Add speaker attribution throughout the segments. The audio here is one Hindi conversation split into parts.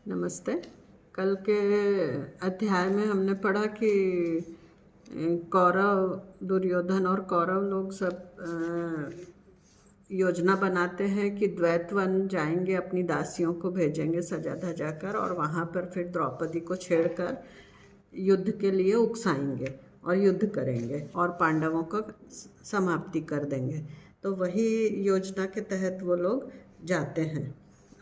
Speaker 1: नमस्ते। कल के अध्याय में हमने पढ़ा कि कौरव, दुर्योधन और कौरव लोग सब योजना बनाते हैं कि द्वैतवन जाएंगे, अपनी दासियों को भेजेंगे सजा धजा कर, और वहाँ पर फिर द्रौपदी को छेड़कर युद्ध के लिए उकसाएंगे और युद्ध करेंगे और पांडवों को समाप्ति कर देंगे। तो वही योजना के तहत वो लोग जाते हैं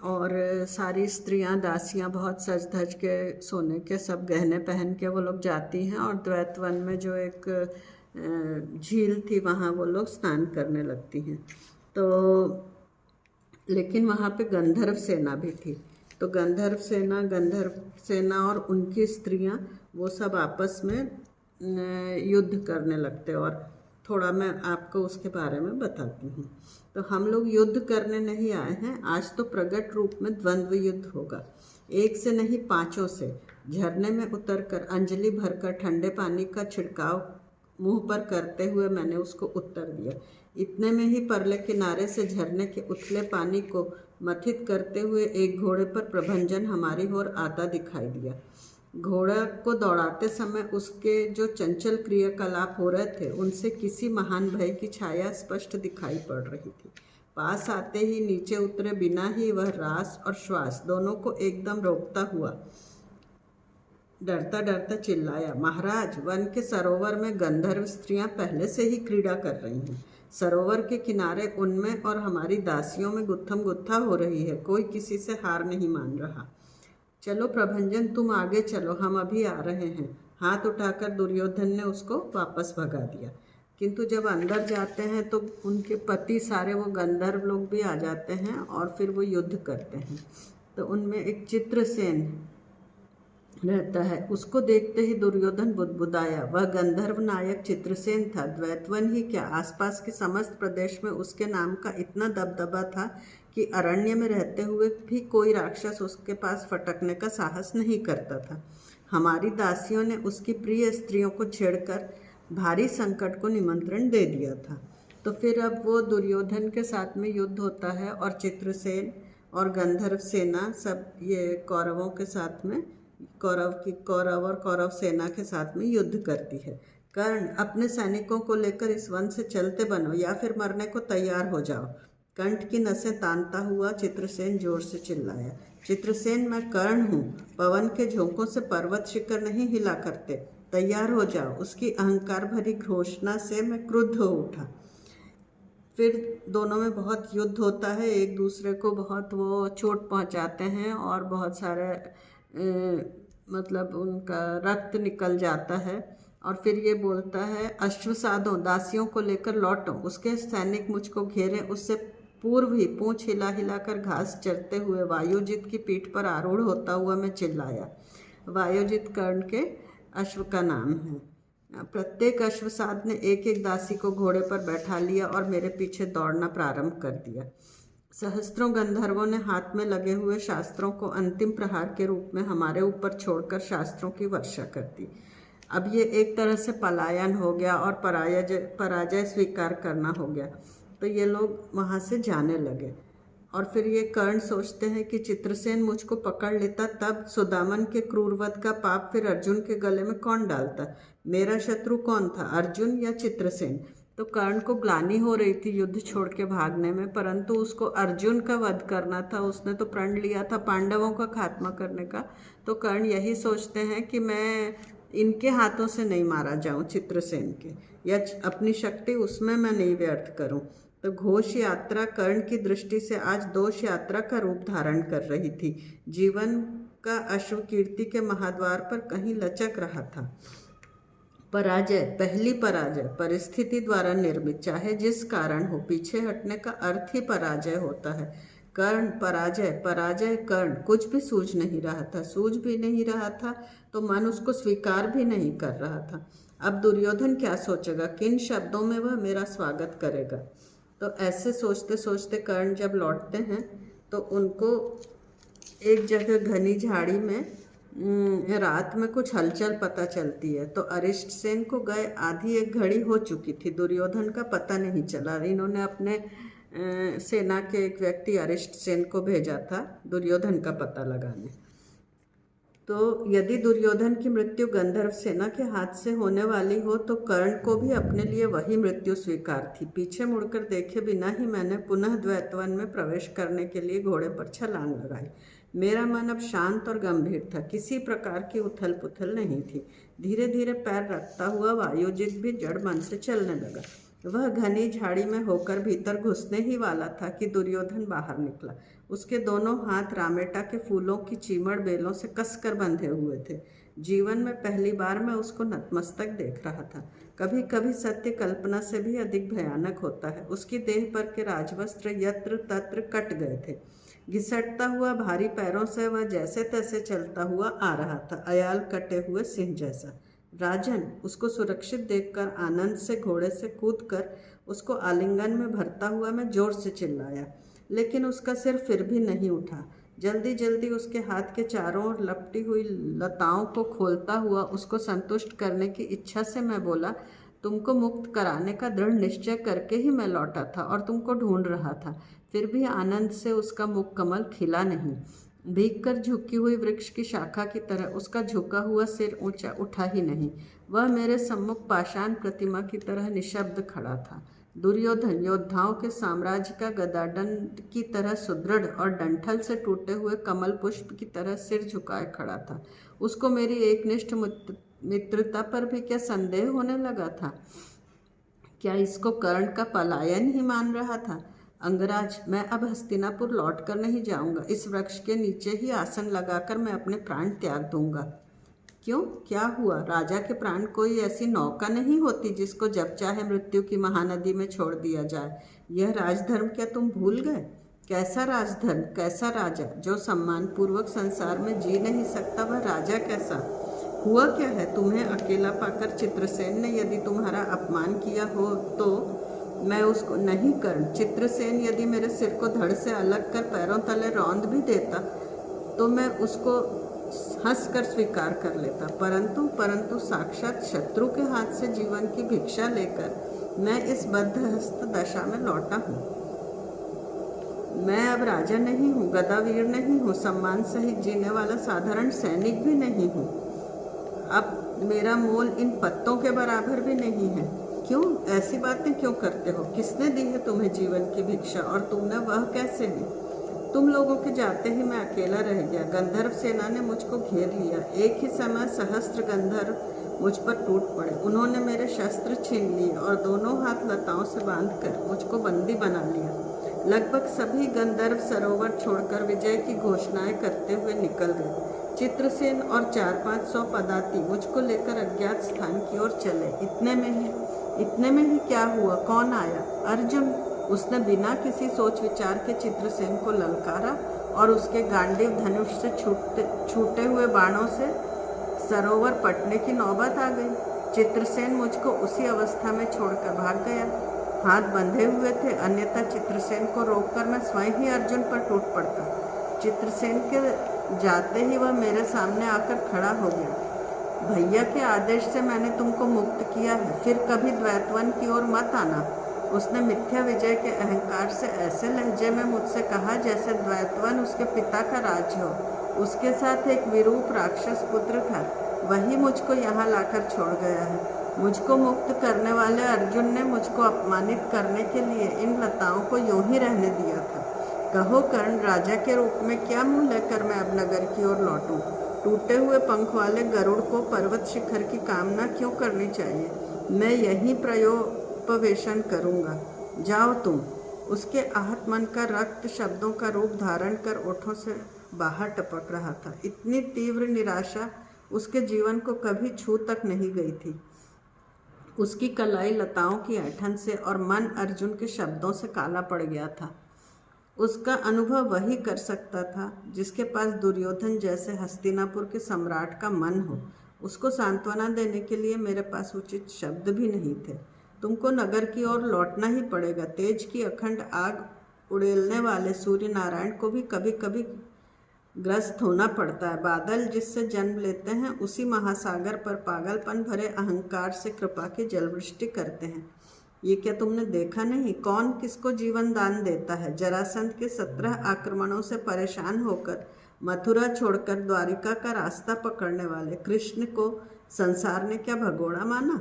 Speaker 1: और सारी स्त्रियां, दासियां बहुत सज धज के, सोने के सब गहने पहन के वो लोग जाती हैं और द्वैतवन में जो एक झील थी वहाँ वो लोग स्नान करने लगती हैं। तो लेकिन वहाँ पे गंधर्व सेना भी थी। तो गंधर्व सेना और उनकी स्त्रियां वो सब आपस में युद्ध करने लगते। और थोड़ा मैं आपको उसके बारे में बताती हूँ। तो हम लोग युद्ध करने नहीं आए हैं, आज तो प्रगट रूप में द्वंद्व युद्ध होगा। एक से नहीं, पांचों से। झरने में उतरकर अंजलि भरकर ठंडे पानी का छिड़काव मुंह पर करते हुए मैंने उसको उत्तर दिया। इतने में ही परले किनारे से झरने के उथले पानी को मथित करते हुए एक घोड़े पर प्रभंजन हमारी ओर आता दिखाई दिया। घोड़ा को दौड़ाते समय उसके जो चंचल क्रियाकलाप हो रहे थे उनसे किसी महान भय की छाया स्पष्ट दिखाई पड़ रही थी। पास आते ही नीचे उतरे बिना ही वह रास और श्वास दोनों को एकदम रोकता हुआ डरता डरता चिल्लाया, महाराज, वन के सरोवर में गंधर्व स्त्रियां पहले से ही क्रीड़ा कर रही हैं। सरोवर के किनारे उनमें और हमारी दासियों में गुत्थम गुत्था हो रही है। कोई किसी से हार नहीं मान रहा। चलो प्रभंजन, तुम आगे चलो, हम अभी आ रहे हैं। हाथ उठाकर दुर्योधन ने उसको वापस भगा दिया। किंतु जब अंदर जाते हैं तो उनके पति सारे वो गंधर्व लोग भी आ जाते हैं और फिर वो युद्ध करते हैं। तो उनमें एक चित्रसेन रहता है। उसको देखते ही दुर्योधन बुदबुदाया। वह गंधर्व नायक चित्रसेन था। द्वैतवन ही क्या, आसपास के समस्त प्रदेश में उसके नाम का इतना दबदबा था कि अरण्य में रहते हुए भी कोई राक्षस उसके पास फटकने का साहस नहीं करता था। हमारी दासियों ने उसकी प्रिय स्त्रियों को छेड़कर भारी संकट को निमंत्रण दे दिया था। तो फिर अब वो दुर्योधन के साथ में युद्ध होता है और चित्रसेन और गंधर्व सेना सब ये कौरवों के साथ में, कौरव और कौरव सेना के साथ में युद्ध करती है। कर्ण, अपने सैनिकों को लेकर इस वन से चलते बनो या फिर मरने को तैयार हो जाओ। कंठ की नसें तानता हुआ चित्रसेन जोर से चिल्लाया। चित्रसेन, मैं कर्ण हूँ। पवन के झोंकों से पर्वत शिखर नहीं हिला करते। तैयार हो जाओ। उसकी अहंकार भरी घोषणा से मैं क्रुद्ध हो उठा। फिर दोनों में बहुत युद्ध होता है, एक दूसरे को बहुत वो चोट पहुंचाते हैं और बहुत सारे मतलब उनका रक्त निकल जाता है। और फिर ये बोलता है, अश्वसाधों, दासियों को लेकर लौटो। उसके सैनिक मुझको घेरे। उससे पूर्व ही पूंछ हिला हिलाकर घास चरते हुए वायुजित की पीठ पर आरूढ़ होता हुआ मैं चिल्लाया। वायुजित कर्ण के अश्व का नाम है। प्रत्येक अश्वसाध ने एक एक दासी को घोड़े पर बैठा लिया और मेरे पीछे दौड़ना प्रारंभ कर दिया। सहस्त्रों गंधर्वों ने हाथ में लगे हुए शास्त्रों को अंतिम प्रहार के रूप में हमारे ऊपर छोड़कर शास्त्रों की वर्षा कर दी। अब ये एक तरह से पलायन हो गया और पराजय स्वीकार करना हो गया। तो ये लोग वहाँ से जाने लगे। और फिर ये कर्ण सोचते हैं कि चित्रसेन मुझको पकड़ लेता, तब सुदामन के क्रूरवध का पाप फिर अर्जुन के गले में कौन डालता? मेरा शत्रु कौन था, अर्जुन या चित्रसेन? तो कर्ण को ग्लानि हो रही थी युद्ध छोड़ के भागने में, परंतु उसको अर्जुन का वध करना था। उसने तो प्रण लिया था पांडवों का खात्मा करने का। तो कर्ण यही सोचते हैं कि मैं इनके हाथों से नहीं मारा जाऊं, चित्रसेन के, या अपनी शक्ति उसमें मैं नहीं व्यर्थ करूं। तो घोष यात्रा कर्ण की दृष्टि से आज दोष यात्रा का रूप धारण कर रही थी। जीवन का अश्व कीर्ति के महाद्वार पर कहीं लचक रहा था। पराजय, पहली पराजय परिस्थिति द्वारा निर्मित, चाहे जिस कारण हो, पीछे हटने का अर्थ ही पराजय होता है। कर्ण, पराजय, पराजय, कर्ण। कुछ भी सूझ नहीं रहा था। सूझ भी नहीं रहा था तो मन उसको स्वीकार भी नहीं कर रहा था। अब दुर्योधन क्या सोचेगा, किन शब्दों में वह मेरा स्वागत करेगा? तो ऐसे सोचते सोचते कर्ण जब लौटते हैं तो उनको एक जगह घनी झाड़ी में रात में कुछ हलचल पता चलती है। तो अरिष्टसेन को गए आधी एक घड़ी हो चुकी थी। दुर्योधन का पता नहीं चला। इन्होंने अपने सेना के एक व्यक्ति अरिष्टसेन को भेजा था दुर्योधन का पता लगाने। तो यदि दुर्योधन की मृत्यु गंधर्व सेना के हाथ से होने वाली हो तो कर्ण को भी अपने लिए वही मृत्यु स्वीकार थी। पीछे मुड़कर देखे बिना ही मैंने पुनः द्वैतवन में प्रवेश करने के लिए घोड़े पर छलांग लगाई। मेरा मन अब शांत और गंभीर था, किसी प्रकार की उथल पुथल नहीं थी। धीरे धीरे पैर रखता हुआ वायुजित भी जड़ मन से चलने लगा। वह घनी झाड़ी में होकर भीतर घुसने ही वाला था कि दुर्योधन बाहर निकला। उसके दोनों हाथ रामेटा के फूलों की चीमड़ बेलों से कसकर बंधे हुए थे। जीवन में पहली बार मैं उसको नतमस्तक देख रहा था। कभी कभी सत्य कल्पना से भी अधिक भयानक होता है। उसकी देह पर के राजवस्त्र यत्र तत्र कट गए थे। घिसटता हुआ भारी पैरों से वह जैसे तैसे चलता हुआ आ रहा था, अयाल कटे हुए सिंह जैसा। राजन, उसको सुरक्षित देखकर आनंद से घोड़े से कूदकर उसको आलिंगन में भरता हुआ मैं जोर से चिल्लाया, लेकिन उसका सिर फिर भी नहीं उठा। जल्दी जल्दी उसके हाथ के चारों ओर लपटी हुई लताओं को खोलता हुआ उसको संतुष्ट करने की इच्छा से मैं बोला, तुमको मुक्त कराने का दृढ़ निश्चय करके ही मैं लौटा था और तुमको ढूंढ रहा था। फिर भी आनंद से उसका मुख कमल खिला नहीं। भीग कर झुकी हुई वृक्ष की शाखा की तरह उसका झुका हुआ सिर ऊंचा उठा ही नहीं। वह मेरे सम्मुख पाषाण प्रतिमा की तरह निशब्द खड़ा था। दुर्योधन योद्धाओं के साम्राज्य का गदादंड की तरह सुदृढ़ और डंठल से टूटे हुए कमल पुष्प की तरह सिर झुकाए खड़ा था। उसको मेरी एकनिष्ठ मित्रता पर भी क्या संदेह होने लगा था? क्या इसको कर्ण का पलायन ही मान रहा था? अंगराज, मैं अब हस्तिनापुर लौट कर नहीं जाऊंगा। इस वृक्ष के नीचे ही आसन लगाकर मैं अपने प्राण त्याग दूंगा। क्यों, क्या हुआ? राजा के प्राण कोई ऐसी नौका नहीं होती जिसको जब चाहे मृत्यु की महानदी में छोड़ दिया जाए। यह राजधर्म क्या तुम भूल गए? कैसा राजधर्म, कैसा राजा? जो सम्मानपूर्वक संसार में जी नहीं सकता वह राजा कैसा? हुआ क्या है? तुम्हें अकेला पाकर चित्रसेन ने यदि तुम्हारा अपमान किया हो तो मैं उसको नहीं कर। चित्रसेन यदि मेरे सिर को धड़ से अलग कर पैरों तले रौंद भी देता तो मैं उसको हंसकर स्वीकार कर लेता, परंतु साक्षात शत्रु के हाथ से जीवन की भिक्षा लेकर मैं इस बद्धहस्त दशा में लौटा हूँ। मैं अब राजा नहीं हूँ, गदावीर नहीं हूँ, सम्मान सहित जीने वाला साधारण सैनिक भी नहीं हूँ। अब मेरा मोल इन पत्तों के बराबर भी नहीं है। क्यों ऐसी बातें क्यों करते हो? किसने दी है तुम्हें जीवन की भिक्षा और तुमने वह कैसे ली? तुम लोगों के जाते ही मैं अकेला रह गया। गंधर्व सेना ने मुझको घेर लिया। एक ही समय सहस्त्र गंधर्व मुझ पर टूट पड़े। उन्होंने मेरे शस्त्र छीन लिए और दोनों हाथ लताओं से बांधकर मुझको बंदी बना लिया। लगभग सभी गंधर्व सरोवर छोड़कर विजय की घोषणाएं करते हुए निकल गए। चित्रसेन और 400-500 पदाती मुझको लेकर अज्ञात स्थान की ओर चले। इतने में ही क्या हुआ? कौन आया? अर्जुन। उसने बिना किसी सोच विचार के चित्रसेन को ललकारा और उसके गांडीव धनुष से छूटे हुए बाणों से सरोवर पटने की नौबत आ गई। चित्रसेन मुझको उसी अवस्था में छोड़कर भाग गया। हाथ बंधे हुए थे, अन्यथा चित्रसेन को रोककर मैं स्वयं ही अर्जुन पर टूट पड़ता। चित्रसेन के जाते ही वह मेरे सामने आकर खड़ा हो गया। भैया के आदेश से मैंने तुमको मुक्त किया है, फिर कभी द्वैतवन की ओर मत आना। उसने मिथ्या विजय के अहंकार से ऐसे लहजे में मुझसे कहा जैसे द्वैतवन उसके पिता का राज्य हो। उसके साथ एक विरूप राक्षस पुत्र था, वही मुझको यहाँ लाकर छोड़ गया है। मुझको मुक्त करने वाले अर्जुन ने मुझको अपमानित करने के लिए इन लताओं को यूं ही रहने दिया था। कहो कर्ण, राजा के रूप में क्या मुँह लेकर मैं अब नगर की ओर लौटूं? टूटे हुए पंख वाले गरुड़ को पर्वत शिखर की कामना क्यों करनी चाहिए? मैं यही प्रयोपवेशन करूँगा। जाओ तुम। उसके आहत मन का रक्त शब्दों का रूप धारण कर ओठों से बाहर टपक रहा था। इतनी तीव्र निराशा उसके जीवन को कभी छू तक नहीं गई थी। उसकी कलाई लताओं की ऐंठन से और मन अर्जुन के शब्दों से काला पड़ गया था। उसका अनुभव वही कर सकता था जिसके पास दुर्योधन जैसे हस्तिनापुर के सम्राट का मन हो। उसको सांत्वना देने के लिए मेरे पास उचित शब्द भी नहीं थे। तुमको नगर की ओर लौटना ही पड़ेगा। तेज की अखंड आग उड़ेलने वाले सूर्य नारायण को भी कभी कभी ग्रस्त होना पड़ता है। बादल जिससे जन्म लेते हैं उसी महासागर पर पागलपन भरे अहंकार से कृपा की जलवृष्टि करते हैं। ये क्या तुमने देखा नहीं? कौन किसको जीवन दान देता है? जरासंध के 17 आक्रमणों से परेशान होकर मथुरा छोड़कर द्वारिका का रास्ता पकड़ने वाले कृष्ण को संसार ने क्या भगोड़ा माना?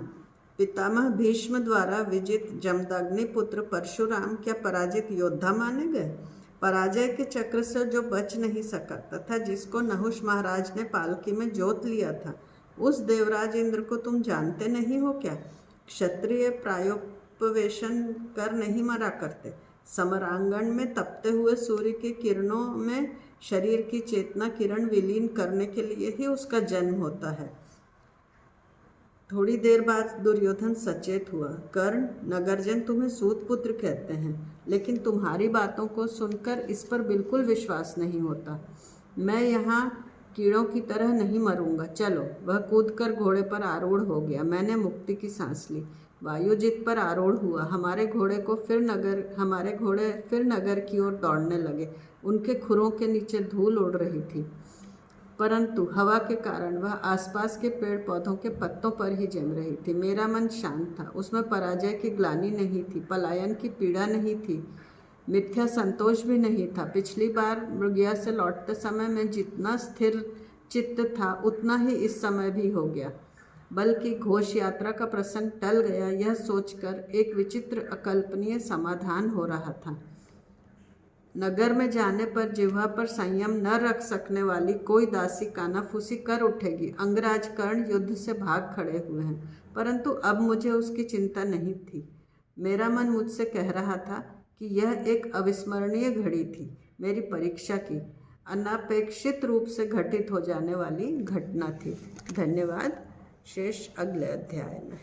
Speaker 1: पितामह भीष्म द्वारा विजित जमदग्नि पुत्र परशुराम क्या पराजित योद्धा माने गए? पराजय के चक्र से जो बच नहीं सका तथा जिसको नहुष महाराज ने पालकी में जोत लिया था, उस देवराज इंद्र को तुम जानते नहीं हो क्या? क्षत्रिय प्रायोपवेशन कर नहीं मरा करते। समरांगण में तपते हुए सूर्य की किरणों में शरीर की चेतना किरण विलीन करने के लिए ही उसका जन्म होता है। थोड़ी देर बाद दुर्योधन सचेत हुआ। कर्ण, नगरजन तुम्हें सूत पुत्र कहते हैं, लेकिन तुम्हारी बातों को सुनकर इस पर बिल्कुल विश्वास नहीं होता। मैं यहाँ कीड़ों की तरह नहीं मरूंगा। चलो। वह कूदकर घोड़े पर आरूढ़ हो गया। मैंने मुक्ति की सांस ली। वायुजित पर आरूढ़ हुआ। हमारे घोड़े फिर नगर की ओर दौड़ने लगे। उनके खुरों के नीचे धूल उड़ रही थी, परंतु हवा के कारण वह आसपास के पेड़ पौधों के पत्तों पर ही जम रही थी। मेरा मन शांत था। उसमें पराजय की ग्लानि नहीं थी, पलायन की पीड़ा नहीं थी, मिथ्या संतोष भी नहीं था। पिछली बार मृगया से लौटते समय मैं जितना स्थिर चित्त था उतना ही इस समय भी हो गया, बल्कि घोष यात्रा का प्रसंग टल गया, यह सोचकर एक विचित्र अकल्पनीय समाधान हो रहा था। नगर में जाने पर जिह्वा पर संयम न रख सकने वाली कोई दासी कानाफूसी कर उठेगी। अंगराज कर्ण युद्ध से भाग खड़े हुए हैं, परंतु अब मुझे उसकी चिंता नहीं थी। मेरा मन मुझसे कह रहा था कि यह एक अविस्मरणीय घड़ी थी, मेरी परीक्षा की, अनापेक्षित रूप से घटित हो जाने वाली घटना थी। धन्यवाद। शेष अगले अध्याय में।